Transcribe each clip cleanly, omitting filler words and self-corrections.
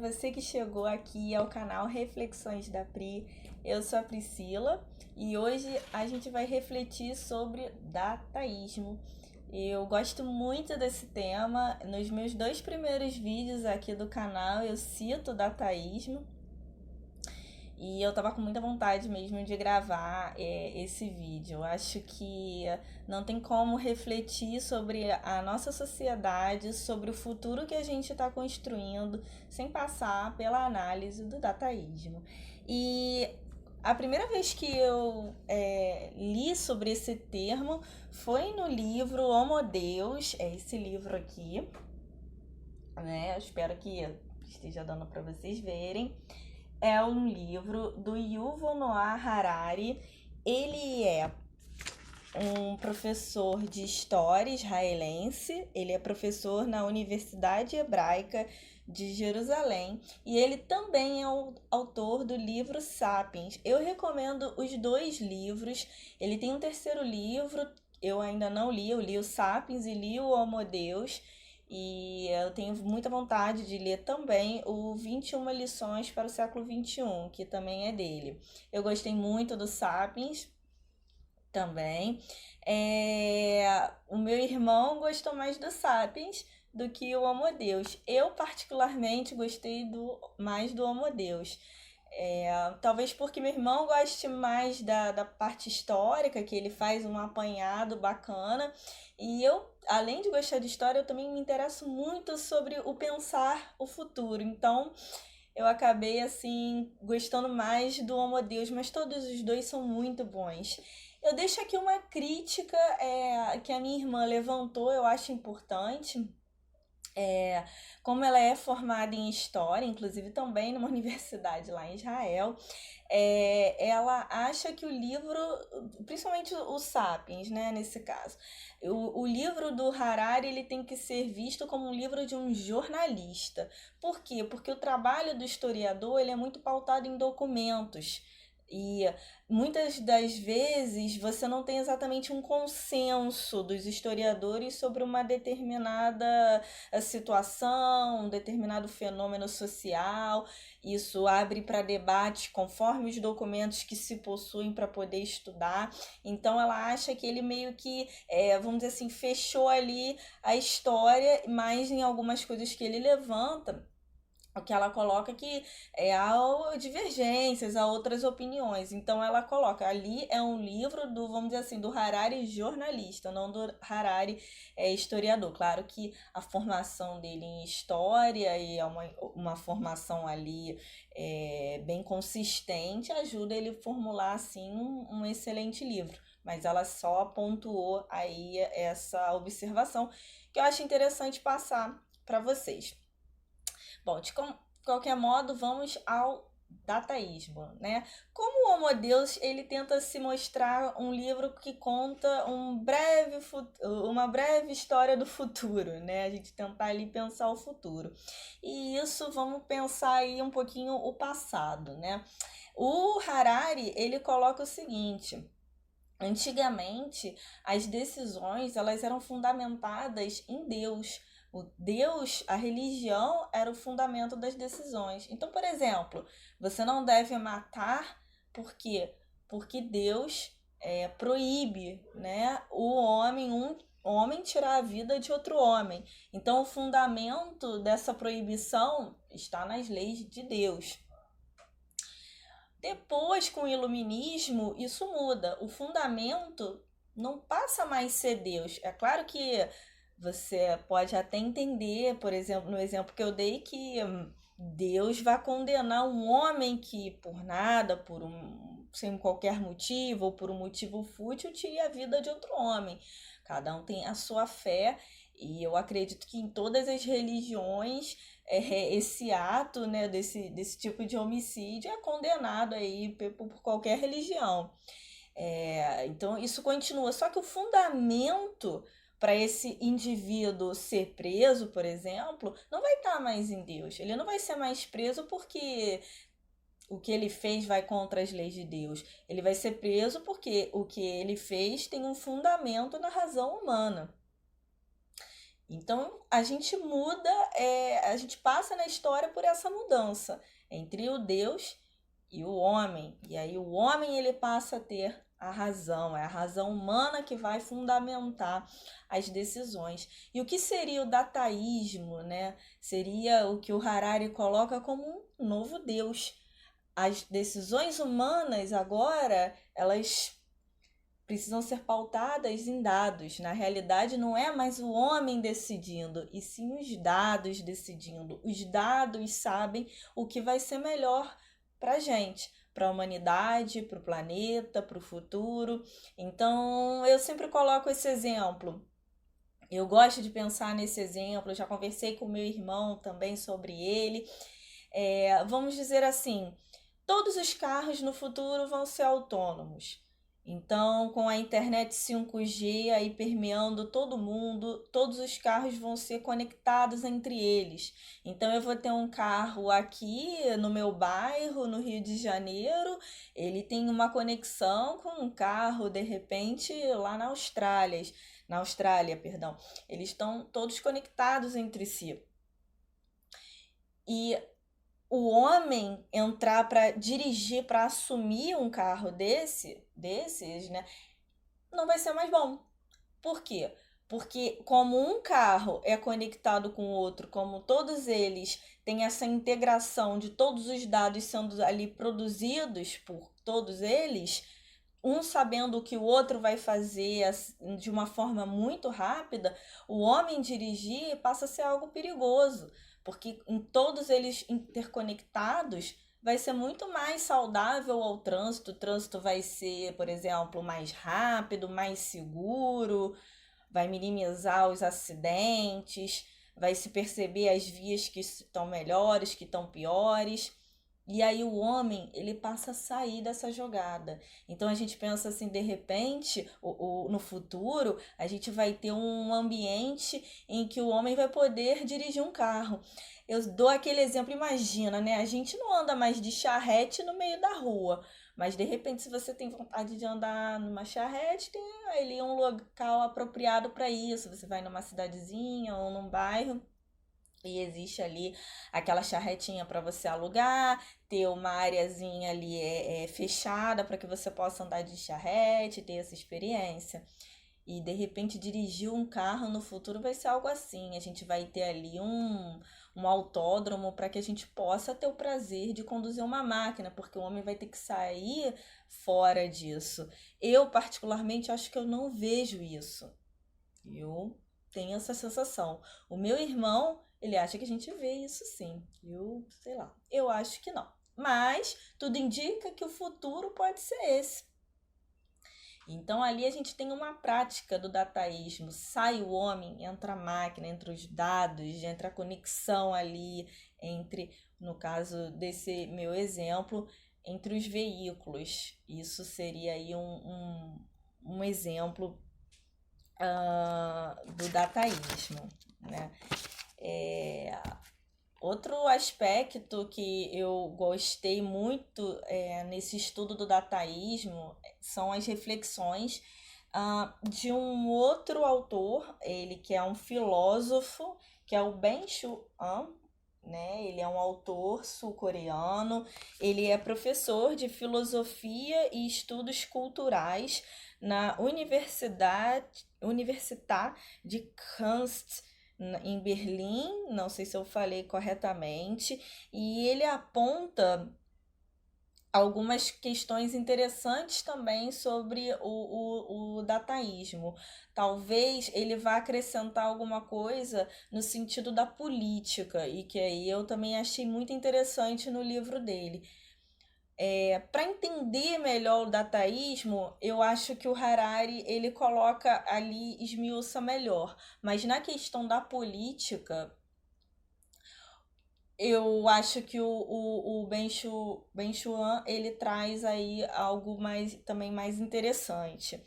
você que chegou aqui ao canal Reflexões da Pri. Eu sou a Priscila e hoje a gente vai refletir sobre dataísmo. Eu gosto muito desse tema. Nos meus dois primeiros vídeos aqui do canal eu cito dataísmo. E eu tava com muita vontade mesmo de gravar esse vídeo. Eu acho que não tem como refletir sobre a nossa sociedade, sobre o futuro que a gente está construindo, sem passar pela análise do dataísmo. E a primeira vez que eu li sobre esse termo foi no livro Homo Deus, é esse livro aqui, né? Eu espero que esteja dando para vocês verem. É um livro do Yuval Noah Harari. Ele é um professor de história israelense, ele é professor na Universidade Hebraica de Jerusalém e ele também é o autor do livro Sapiens. Eu recomendo os dois livros. Ele tem um terceiro livro, eu ainda não li, eu li o Sapiens e li o Homo Deus. E eu tenho muita vontade de ler também o 21 lições para o século XXI, que também é dele. Eu gostei muito do Sapiens também. O meu irmão gostou mais do Sapiens do que o Homo Deus. Eu, particularmente, gostei mais do Homo Deus. Talvez porque meu irmão goste mais da parte histórica, que ele faz um apanhado bacana. E eu, além de gostar de história, eu também me interesso muito sobre o pensar o futuro. Então, eu acabei, assim, gostando mais do Homo Deus, mas todos os dois são muito bons. Eu deixo aqui uma crítica que a minha irmã levantou, eu acho importante. É, Como ela é formada em história, inclusive também numa universidade lá em Israel, ela acha que o livro, principalmente o Sapiens, né, nesse caso, o livro do Harari ele tem que ser visto como um livro de um jornalista. Por quê? Porque o trabalho do historiador ele é muito pautado em documentos. E muitas das vezes você não tem exatamente um consenso dos historiadores sobre uma determinada situação, um determinado fenômeno social. Isso abre para debate conforme os documentos que se possuem para poder estudar. Então ela acha que ele meio que, vamos dizer assim, fechou ali a história, mas em algumas coisas que ele levanta o que ela coloca que há divergências, há outras opiniões. Então ela coloca ali é um livro do, vamos dizer assim, do Harari jornalista, não do Harari historiador. Claro que a formação dele em história e é uma formação ali bem consistente ajuda ele a formular assim um excelente livro. Mas ela só pontuou aí essa observação que eu acho interessante passar para vocês. Bom, de qualquer modo, vamos ao dataísmo, né? Como o Homo Deus, ele tenta se mostrar um livro que conta uma breve história do futuro, né? A gente tentar ali pensar o futuro. E isso, vamos pensar aí um pouquinho o passado, né? O Harari, ele coloca o seguinte: antigamente, as decisões elas eram fundamentadas em Deus. O Deus, a religião era o fundamento das decisões. Então, por exemplo, você não deve matar porque Deus proíbe, né, o homem um homem tirar a vida de outro homem. Então, o fundamento dessa proibição está nas leis de Deus. Depois, com o iluminismo, isso muda. O fundamento não passa mais a ser Deus. É claro que você pode até entender, por exemplo, no exemplo que eu dei, que Deus vai condenar um homem que por nada, sem qualquer motivo ou por um motivo fútil, tire a vida de outro homem. Cada um tem a sua fé e eu acredito que em todas as religiões esse ato, né, desse tipo de homicídio é condenado aí por qualquer religião. Então isso continua, só que o fundamento para esse indivíduo ser preso, por exemplo, não vai estar mais em Deus. Ele não vai ser mais preso porque o que ele fez vai contra as leis de Deus. Ele vai ser preso porque o que ele fez tem um fundamento na razão humana. Então a gente muda, a gente passa na história por essa mudança entre o Deus e o homem. E aí o homem ele passa a ter a razão, é a razão humana que vai fundamentar as decisões. E o que seria o dataísmo, né? Seria o que o Harari coloca como um novo Deus. As decisões humanas agora, elas precisam ser pautadas em dados. Na realidade, não é mais o homem decidindo, e sim os dados decidindo. Os dados sabem o que vai ser melhor para a gente, para a humanidade, para o planeta, para o futuro. Então, eu sempre coloco esse exemplo. Eu gosto de pensar nesse exemplo, eu já conversei com meu irmão também sobre ele. Vamos dizer assim, todos os carros no futuro vão ser autônomos. Então, com a internet 5G aí permeando todo mundo, todos os carros vão ser conectados entre eles. Então, eu vou ter um carro aqui no meu bairro, no Rio de Janeiro, ele tem uma conexão com um carro, de repente, lá na Austrália, perdão. Eles estão todos conectados entre si. E o homem entrar para dirigir, para assumir um carro desses, né, não vai ser mais bom. Por quê? Porque como um carro é conectado com o outro, como todos eles têm essa integração de todos os dados sendo ali produzidos por todos eles, um sabendo o que o outro vai fazer de uma forma muito rápida, o homem dirigir passa a ser algo perigoso, porque em todos eles interconectados vai ser muito mais saudável ao trânsito. O trânsito vai ser, por exemplo, mais rápido, mais seguro, vai minimizar os acidentes, vai se perceber as vias que estão melhores, que estão piores. E aí o homem, ele passa a sair dessa jogada. Então a gente pensa assim, de repente, no futuro, a gente vai ter um ambiente em que o homem vai poder dirigir um carro. Eu dou aquele exemplo, imagina, né? A gente não anda mais de charrete no meio da rua, mas de repente, se você tem vontade de andar numa charrete, tem ali um local apropriado para isso. Você vai numa cidadezinha ou num bairro e existe ali aquela charretinha para você alugar, ter uma areazinha ali fechada para que você possa andar de charrete, ter essa experiência. E de repente dirigir um carro no futuro vai ser algo assim. A gente vai ter ali um autódromo para que a gente possa ter o prazer de conduzir uma máquina, porque o homem vai ter que sair fora disso. Eu, particularmente, acho que eu não vejo isso. Eu tenho essa sensação. O meu irmão, ele acha que a gente vê isso sim. Eu, sei lá, eu acho que não. Mas tudo indica que o futuro pode ser esse. Então ali a gente tem uma prática do dataísmo. Sai o homem, entra a máquina, entra os dados, entra a conexão ali entre, no caso desse meu exemplo, entre os veículos. Isso seria aí um exemplo do dataísmo, né? É, Outro aspecto que eu gostei muito nesse estudo do dataísmo são as reflexões de um outro autor, ele que é um filósofo, que é o Ben-Chul Han, né? Ele é um autor sul-coreano, ele é professor de filosofia e estudos culturais na Universitat de Kunst em Berlim, não sei se eu falei corretamente, e ele aponta algumas questões interessantes também sobre o dataísmo. Talvez ele vá acrescentar alguma coisa no sentido da política, e que aí eu também achei muito interessante no livro dele. Para entender melhor o dataísmo, eu acho que o Harari ele coloca ali, esmiuça melhor. Mas na questão da política, eu acho que o Ben Chuan ele traz aí algo mais, também mais interessante.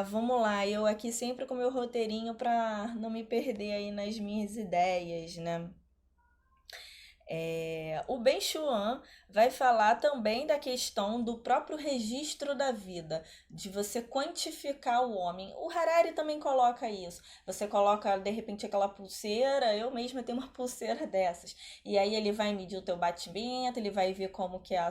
Vamos lá, eu aqui sempre com meu roteirinho para não me perder aí nas minhas ideias, né? O Ben Chuan vai falar também da questão do próprio registro da vida, de você quantificar o homem. O Harari também coloca isso. Você coloca, de repente, aquela pulseira, eu mesma tenho uma pulseira dessas. E aí ele vai medir o teu batimento, ele vai ver como que é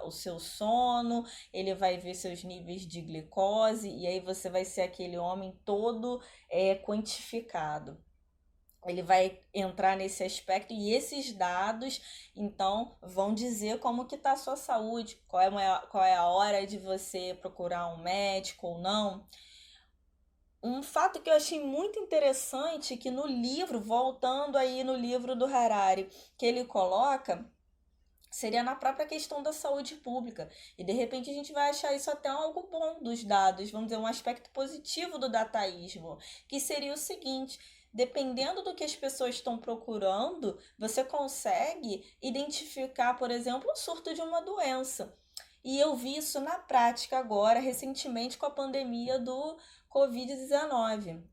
o seu sono, ele vai ver seus níveis de glicose, e aí você vai ser aquele homem todo quantificado. Ele vai entrar nesse aspecto e esses dados, então, vão dizer como que está a sua saúde, qual é a hora de você procurar um médico ou não. Um fato que eu achei muito interessante, que no livro, voltando aí no livro do Harari, que ele coloca, seria na própria questão da saúde pública. E de repente a gente vai achar isso até algo bom dos dados, vamos dizer, um aspecto positivo do dataísmo, que seria o seguinte: dependendo do que as pessoas estão procurando, você consegue identificar, por exemplo, o surto de uma doença. E eu vi isso na prática agora, recentemente, com a pandemia do Covid-19.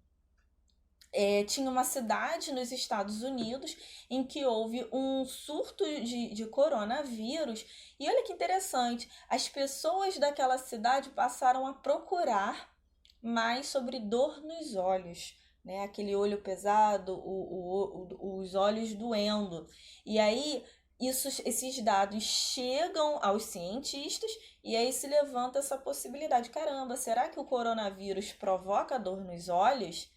Tinha uma cidade nos Estados Unidos em que houve um surto de coronavírus. E olha que interessante, as pessoas daquela cidade passaram a procurar mais sobre dor nos olhos, né? Aquele olho pesado, os olhos doendo. E aí, esses dados chegam aos cientistas e aí se levanta essa possibilidade. Caramba, será que o coronavírus provoca dor nos olhos?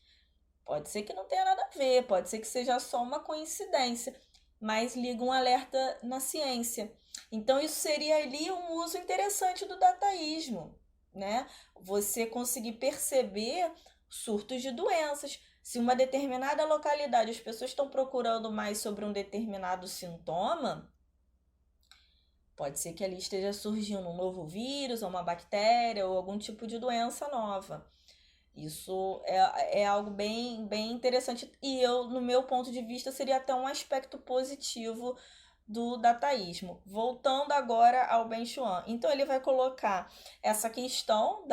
Pode ser que não tenha nada a ver, pode ser que seja só uma coincidência, mas liga um alerta na ciência. Então, isso seria ali um uso interessante do dataísmo, né? Você conseguir perceber surtos de doenças. Se uma determinada localidade as pessoas estão procurando mais sobre um determinado sintoma, pode ser que ali esteja surgindo um novo vírus, ou uma bactéria, ou algum tipo de doença nova. Isso é algo bem interessante e no meu ponto de vista, seria até um aspecto positivo do dataísmo. Voltando agora ao Ben Chuan. Então, ele vai colocar essa questão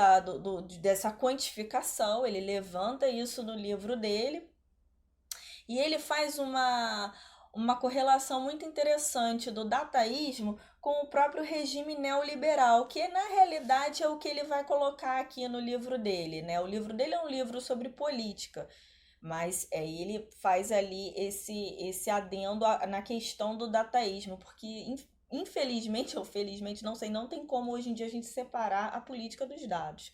dessa quantificação, ele levanta isso no livro dele, e ele faz uma correlação muito interessante do dataísmo com o próprio regime neoliberal, que na realidade é o que ele vai colocar aqui no livro dele, né? O livro dele é um livro sobre política, mas ele faz ali esse adendo na questão do dataísmo, porque infelizmente ou felizmente, não sei, não tem como hoje em dia a gente separar a política dos dados.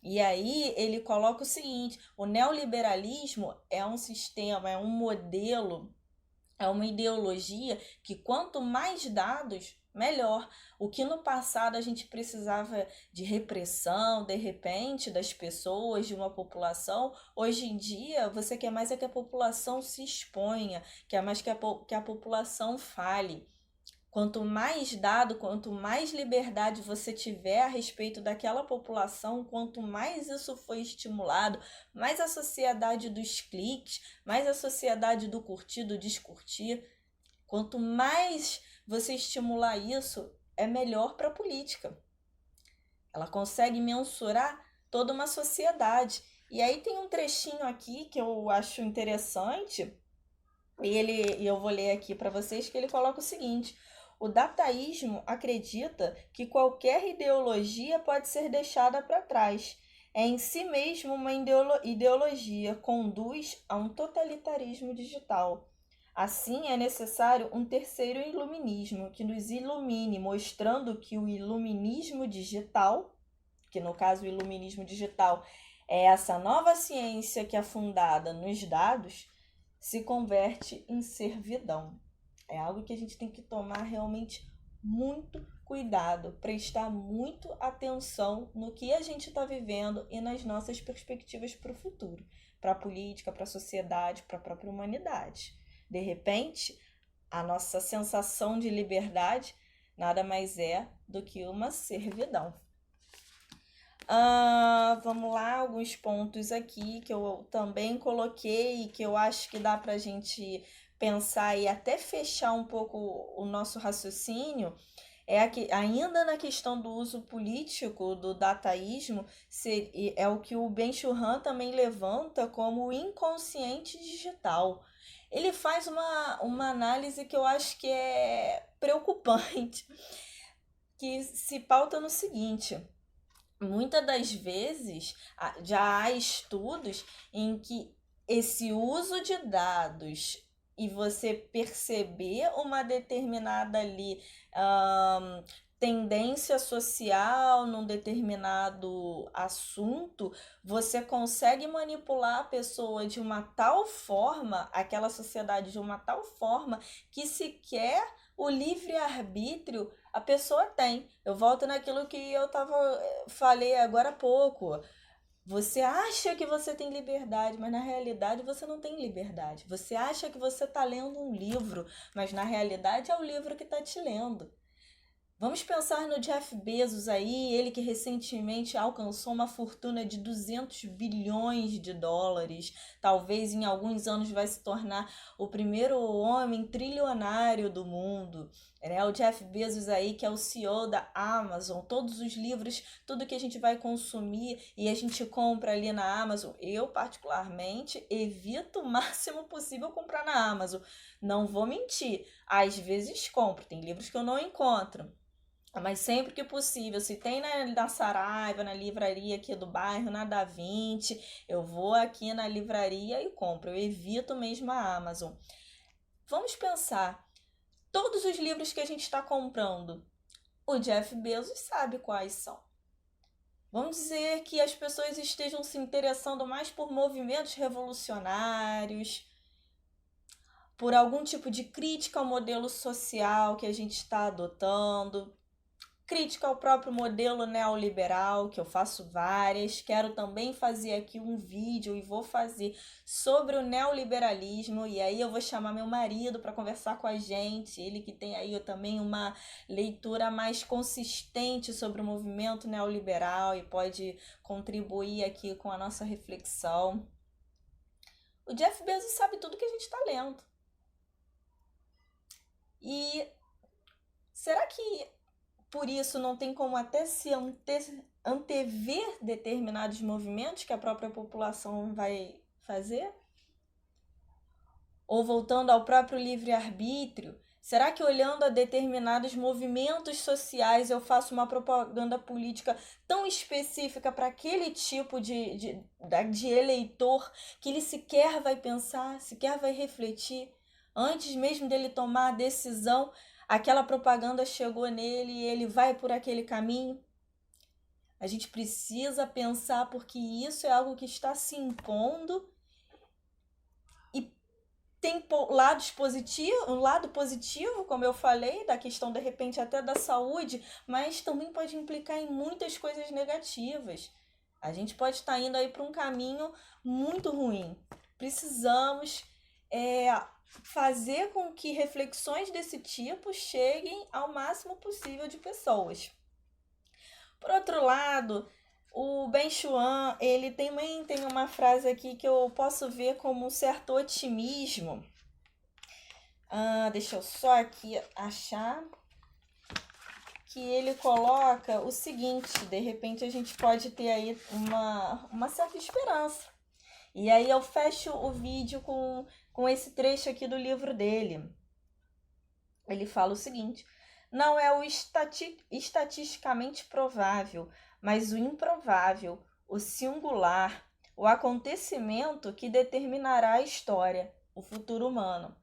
E aí ele coloca o seguinte: o neoliberalismo é um sistema, é um modelo, é uma ideologia que quanto mais dados, melhor. O que no passado a gente precisava de repressão, de repente, das pessoas, de uma população, hoje em dia você quer mais é que a população se exponha, quer mais que a população fale. Quanto mais dado, quanto mais liberdade você tiver a respeito daquela população, quanto mais isso foi estimulado, mais a sociedade dos cliques, mais a sociedade do curtir, do descurtir, quanto mais você estimular isso, é melhor para a política. Ela consegue mensurar toda uma sociedade. E aí tem um trechinho aqui que eu acho interessante, e eu vou ler aqui para vocês, que ele coloca o seguinte: o dataísmo acredita que qualquer ideologia pode ser deixada para trás. É em si mesmo uma ideologia, conduz a um totalitarismo digital. Assim, é necessário um terceiro iluminismo que nos ilumine, mostrando que o iluminismo digital, que no caso o iluminismo digital é essa nova ciência que é fundada nos dados, se converte em servidão. É algo que a gente tem que tomar realmente muito cuidado, prestar muito atenção no que a gente está vivendo e nas nossas perspectivas para o futuro, para a política, para a sociedade, para a própria humanidade. De repente, a nossa sensação de liberdade nada mais é do que uma servidão. Vamos lá, alguns pontos aqui que eu também coloquei e que eu acho que dá para a gente pensar e até fechar um pouco o nosso raciocínio. Ainda na questão do uso político do dataísmo, é o que o Ben Churran também levanta como o inconsciente digital. ele faz uma análise que eu acho que é preocupante, que se pauta no seguinte: muitas das vezes já há estudos em que esse uso de dados e você perceber uma determinada ali tendência social num determinado assunto, você consegue manipular a pessoa de uma tal forma, aquela sociedade de uma tal forma, que sequer o livre-arbítrio a pessoa tem. Eu volto naquilo que falei agora há pouco. Você acha que você tem liberdade, mas na realidade você não tem liberdade. Você acha que você está lendo um livro, mas na realidade é o livro que está te lendo. Vamos pensar no Jeff Bezos aí, ele que recentemente alcançou uma fortuna de 200 bilhões de dólares. Talvez em alguns anos vai se tornar o primeiro homem trilionário do mundo. O Jeff Bezos aí, que é o CEO da Amazon. Todos os livros, tudo que a gente vai consumir e a gente compra ali na Amazon. Eu, particularmente, evito o máximo possível comprar na Amazon. Não vou mentir. Às vezes compro, tem livros que eu não encontro. Mas sempre que possível, se tem na Saraiva, na livraria aqui do bairro, na Da Vinci, eu vou aqui na livraria e compro. Eu evito mesmo a Amazon. Vamos pensar, todos os livros que a gente está comprando, o Jeff Bezos sabe quais são. Vamos dizer que as pessoas estejam se interessando mais por movimentos revolucionários, por algum tipo de crítica ao modelo social que a gente está adotando, crítica ao próprio modelo neoliberal, que eu faço várias. Quero também fazer aqui um vídeo e vou fazer sobre o neoliberalismo, e aí eu vou chamar meu marido para conversar com a gente, ele que tem aí também uma leitura mais consistente sobre o movimento neoliberal e pode contribuir aqui com a nossa reflexão. O Jeff Bezos sabe tudo que a gente está lendo. E será que por isso não tem como até se antever determinados movimentos que a própria população vai fazer? Ou voltando ao próprio livre-arbítrio, será que olhando a determinados movimentos sociais eu faço uma propaganda política tão específica para aquele tipo de eleitor que ele sequer vai pensar, sequer vai refletir? Antes mesmo dele tomar a decisão, aquela propaganda chegou nele e ele vai por aquele caminho? A gente precisa pensar, porque isso é algo que está se impondo e tem lados positivos, um lado positivo, como eu falei, da questão de repente até da saúde, mas também pode implicar em muitas coisas negativas. A gente pode estar indo aí para um caminho muito ruim. Precisamos fazer com que reflexões desse tipo cheguem ao máximo possível de pessoas. Por outro lado, o Ben Chuan, ele também tem uma frase aqui que eu posso ver como um certo otimismo. Deixa eu só aqui achar. Que ele coloca o seguinte: de repente a gente pode ter aí uma certa esperança. E aí eu fecho o vídeo com esse trecho aqui do livro dele. Ele fala o seguinte: não é o estatisticamente provável, mas o improvável, o singular, o acontecimento que determinará a história, o futuro humano.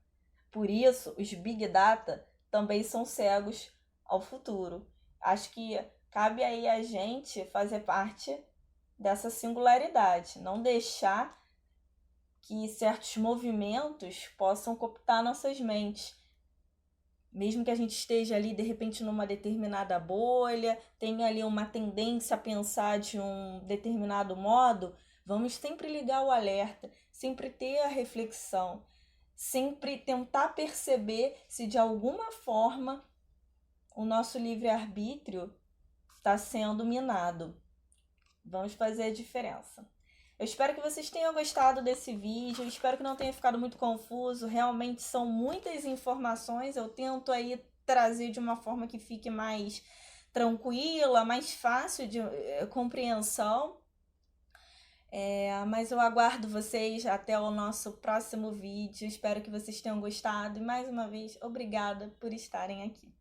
Por isso, os Big Data também são cegos ao futuro. Acho que cabe aí a gente fazer parte dessa singularidade, não deixar que certos movimentos possam cooptar nossas mentes. Mesmo que a gente esteja ali, de repente, numa determinada bolha, tenha ali uma tendência a pensar de um determinado modo, vamos sempre ligar o alerta, sempre ter a reflexão, sempre tentar perceber se de alguma forma o nosso livre-arbítrio está sendo minado. Vamos fazer a diferença. Eu espero que vocês tenham gostado desse vídeo, espero que não tenha ficado muito confuso, realmente são muitas informações, eu tento aí trazer de uma forma que fique mais tranquila, mais fácil de compreensão. Mas eu aguardo vocês até o nosso próximo vídeo. Espero que vocês tenham gostado. E mais uma vez, obrigada por estarem aqui.